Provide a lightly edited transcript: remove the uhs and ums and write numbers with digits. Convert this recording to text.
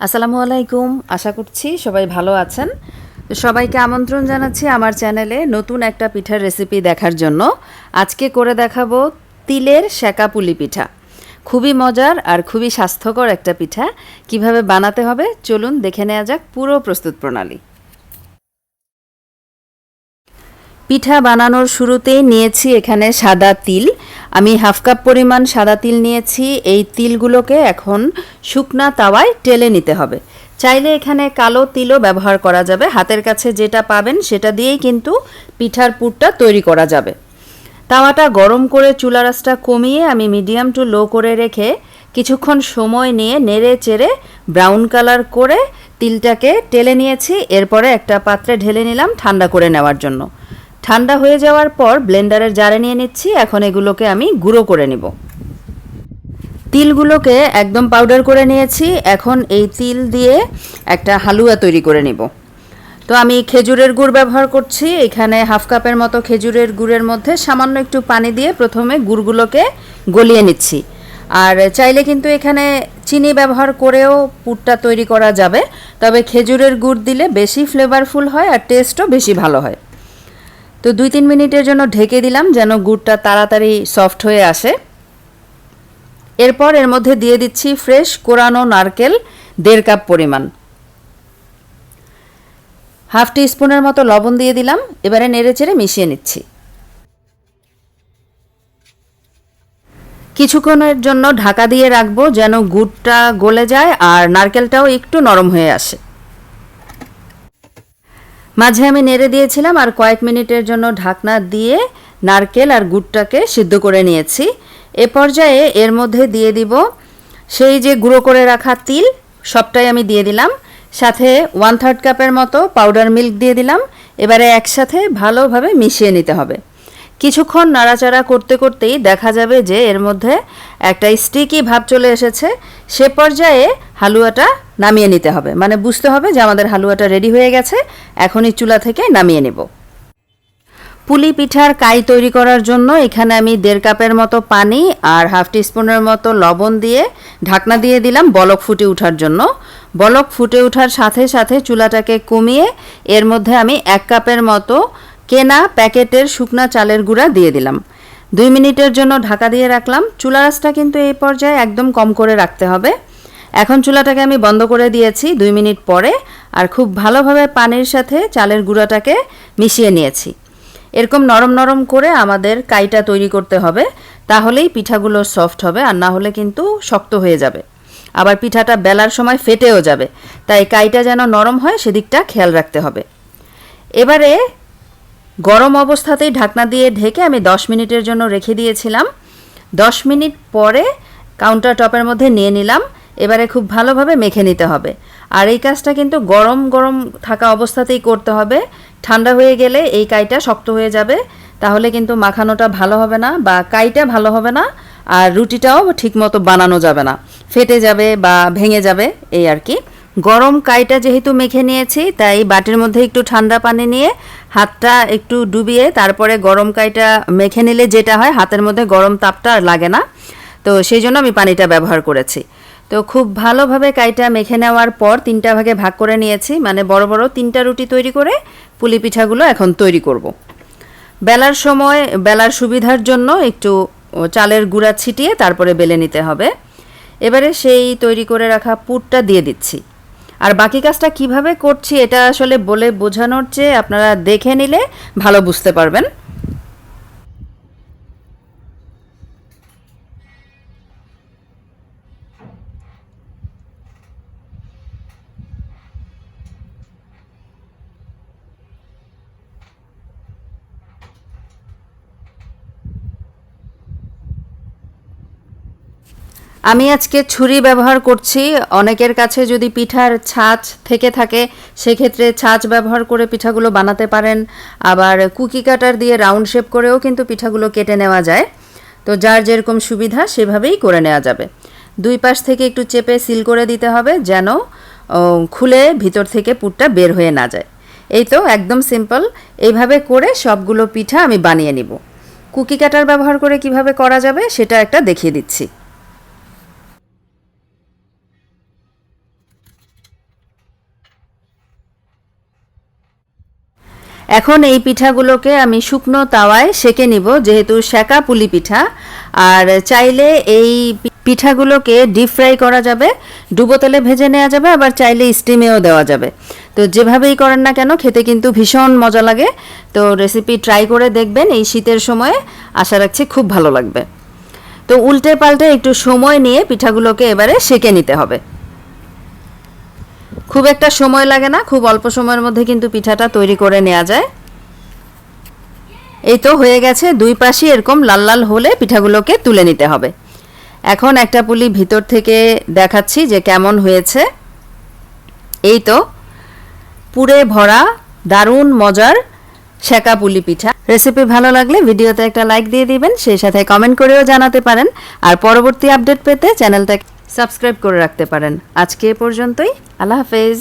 আসসালামু আলাইকুম। আশা করছি সবাই ভালো আছেন। তো সবাইকে আমন্ত্রণ জানাচ্ছি আমার চ্যানেলে নতুন একটা পিঠার রেসিপি দেখার জন্য। আজকে করে দেখাবো তিলের সেকা পুলি পিঠা। খুবই মজার আর খুবই স্বাস্থ্যকর একটা পিঠা। কিভাবে বানাতে হবে চলুন দেখে নেওয়া যাক পুরো প্রস্তুত প্রণালী। পিঠা বানানোর শুরুতেই নিয়েছি এখানে সাদা তিল। আমি হাফ কাপ পরিমাণ সাদা তিল নিয়েছি। এই তিলগুলোকে এখন শুকনা তাওয়ায় টেলে নিতে হবে। চাইলে এখানে কালো তিলও ব্যবহার করা যাবে। হাতের কাছে যেটা পাবেন সেটা দিয়েই কিন্তু পিঠার পুরটা তৈরি করা যাবে। তাওয়াটা গরম করে চুলা আঁচটা কমিয়ে আমি মিডিয়াম টু লো করে রেখে কিছুক্ষণ সময় নিয়ে নেড়ে চেড়ে ব্রাউন কালার করে তিলটাকে টেলে নিয়েছি। এরপরে একটা পাত্রে ঢেলে নিলাম ঠান্ডা করে নেওয়ার জন্য। ঠান্ডা হয়ে যাওয়ার পর ব্লেন্ডারের জারে নিয়ে নিচ্ছি। এখন এগুলোকে আমি গুঁড়ো করে নিব। তিলগুলোকে একদম পাউডার করে নিয়েছি। এখন এই তিল দিয়ে একটা হালুয়া তৈরি করে নিব। তো আমি খেজুরের গুড় ব্যবহার করছি। এখানে হাফ কাপের মতো খেজুরের গুড়ের মধ্যে সামান্য একটু পানি দিয়ে প্রথমে গুড়গুলোকে গলিয়ে নিচ্ছি। আর চাইলে কিন্তু এখানে চিনি ব্যবহার করেও পুরটা তৈরি করা যাবে, তবে খেজুরের গুড় দিলে বেশি ফ্লেভারফুল হয় আর টেস্টও বেশি ভালো হয়। তো 2-3 মিনিটের জন্য ঢেকে দিলাম যেন গুড়টা তাড়াতাড়ি সফট হয়ে আসে। এরপর এর মধ্যে দিয়ে দিচ্ছি ফ্রেশ কোরানো নারকেল 1.5 কাপ পরিমাণ। হাফ টি স্পুনের মতো লবণ দিয়ে দিলাম। এবারে নেড়েচেড়ে মিশিয়ে নিচ্ছি। কিছুক্ষণের জন্য ঢাকা দিয়ে রাখবো যেন গুড়টা গলে যায় আর নারকেলটাও একটু নরম হয়ে আসে। মাঝে আমি নেড়ে দিয়েছিলাম আর কয়েক মিনিটের জন্য ঢাকনা দিয়ে নারকেল আর গুড়টাকে সিদ্ধ করে নিয়েছি। এ পর্যায়ে এর মধ্যে দিয়ে দিব সেই যে গুঁড়ো করে রাখা তিল, সবটাই আমি দিয়ে দিলাম। সাথে 1/3 কাপের মতো পাউডার মিল্ক দিয়ে দিলাম। এবারে একসাথে ভালোভাবে মিশিয়ে নিতে হবে। কিছুক্ষণ নাড়াচাড়া করতে করতেই দেখা যাবে যে এর মধ্যে একটা স্টিকি ভাব চলে এসেছে। সে পর্যায়ে হালুয়াটা নামিয়ে নিতে হবে, মানে বুঝতে হবে যে আমাদের হালুয়াটা রেডি হয়ে গেছে। এখনই চুলা থেকে নামিয়ে নেব। পুলি পিঠার কাই তৈরি করার জন্য এখানে আমি 1.5 কাপের মতো পানি আর হাফ টি স্পুনের মতো লবণ দিয়ে ঢাকনা দিয়ে দিলাম বলক ফুটে ওঠার জন্য। বলক ফুটে ওঠার সাথে সাথে চুলাটাকে কমিয়ে এর মধ্যে আমি 1 কাপের মতো কেনা প্যাকেটের শুকনা চালের গুঁড়া দিয়ে দিলাম। 2 মিনিটের জন্য ঢাকা দিয়ে রাখলাম। চুলার আঁচটা কিন্তু এই পর্যায়ে একদম কম করে রাখতে হবে। এখন চুলাটাকে আমি বন্ধ করে দিয়েছি 2 মিনিট পরে, আর খুব ভালোভাবে পানির সাথে চালের গুঁড়াটাকে মিশিয়ে নিয়েছি। এরকম নরম নরম করে আমাদের কাইটা তৈরি করতে হবে, তাহলেই পিঠাগুলো সফট হবে, আর না হলে কিন্তু শক্ত হয়ে যাবে। আবার পিঠাটা বেলার সময় ফেটেও যাবে, তাই কাইটা যেন নরম হয় সেদিকটা খেয়াল রাখতে হবে। এবারে গরম অবস্থাতেই ঢাকনা দিয়ে ঢেকে আমি 10 মিনিটের জন্য রেখে দিয়েছিলাম। 10 মিনিট পরে কাউন্টার টপের মধ্যে নিয়ে নিলাম। এবারে খুব ভালোভাবে মেখে নিতে হবে। আর এই কাজটা কিন্তু গরম গরম থাকা অবস্থাতেই করতে হবে। ঠান্ডা হয়ে গেলে এই কাইটা শক্ত হয়ে যাবে, তাহলে কিন্তু মাখানোটা ভালো হবে না বা কাইটা ভালো হবে না, আর রুটিটাও ঠিকমতো বানানো যাবে না, ফেটে যাবে বা ভেঙে যাবে এই আর কি। গরম কাইটা যেহেতু মেখে নিয়েছি, তাই বাটির মধ্যে একটু ঠান্ডা পানি নিয়ে হাতটা একটু ডুবিয়ে তারপরে গরম কাইটা মেখে নিলে যেটা হয় হাতের মধ্যে গরম তাপটা আর লাগে না, তো সেই জন্য আমি পানিটা ব্যবহার করেছি। তো খুব ভালোভাবে কাইটা মেখে নেওয়ার পর 3টা ভাগে ভাগ করে নিয়েছি, মানে বড় বড় 3টা রুটি তৈরি করে পুলি পিঠাগুলো এখন তৈরি করব। বেলার সময় বেলার সুবিধার জন্য একটু চালের গুঁড়া ছিটিয়ে তারপরে বেলে নিতে হবে। এবারে সেই তৈরি করে রাখা পুরটা দিয়ে দিচ্ছি। আর বাকি কাজটা কিভাবে করছি এটা আসলে বলে বোঝানোর চেয়ে আপনারা দেখে নিলে ভালো বুঝতে পারবেন। আমি আজকে ছুরি ব্যবহার করছি। অনেকের কাছে যদি পিঠার ছাঁচ থেকে থাকে সেক্ষেত্রে ছাঁচ ব্যবহার করে পিঠাগুলো বানাতে পারেন। আবার কুকি কাটার দিয়ে রাউন্ড শেপ করেও কিন্তু পিঠাগুলো কেটে নেওয়া যায়। তো যার যেরকম সুবিধা সেভাবেই করে নেওয়া যাবে। 2 পাশ থেকে একটু চেপে সিল করে দিতে হবে যেন খুলে ভিতর থেকে পুরটা বের হয়ে না যায়। এই তো একদম সিম্পল। এইভাবে করে সবগুলো পিঠা আমি বানিয়ে নিব। কুকি কাটার ব্যবহার করে কিভাবে করা যাবে সেটা একটা দেখিয়ে দিচ্ছি। এখন এই পিঠাগুলোকে আমি শুকনো তাওয়ায় সেকে নিব, যেহেতু সেকা পুলি পিঠা। আর চাইলে এই পিঠাগুলোকে ডিপ ফ্রাই করা যাবে, ডুবো তেলে ভেজে নেওয়া যাবে, আবার চাইলে স্টিমেও দেওয়া যাবে। তো যেভাবেই করেন না কেন খেতে কিন্তু ভীষণ মজা লাগে। তো রেসিপি ট্রাই করে দেখবেন এই শীতের সময়ে, আশা রাখছি খুব ভালো লাগবে। তো উল্টে পাল্টে একটু সময় নিয়ে পিঠাগুলোকে এবারে সেকে নিতে হবে। খুব একটা সময় লাগে না, খুব অল্প সময়ের মধ্যে কিন্তু পিঠাটা তৈরি করে নেওয়া যায়। এই তো হয়ে গেছে, দুই পাশই এরকম লাল লাল হলে পিঠাগুলোকে তুলে নিতে হবে। এখন একটা পুলি ভিতর থেকে দেখাচ্ছি যে কেমন হয়েছে। এই তো পুরে ভরা দারুণ মজার সেকা পুলি পিঠা। রেসিপি ভালো লাগলে ভিডিওতে একটা লাইক দিয়ে দিবেন, সেই সাথে কমেন্ট করেও জানাতে পারেন। আর পরবর্তী আপডেট পেতে চ্যানেলটাকে সাবস্ক্রাইব করে রাখতে পারেন। আজকে এ পর্যন্তই, আল্লাহ হাফেজ।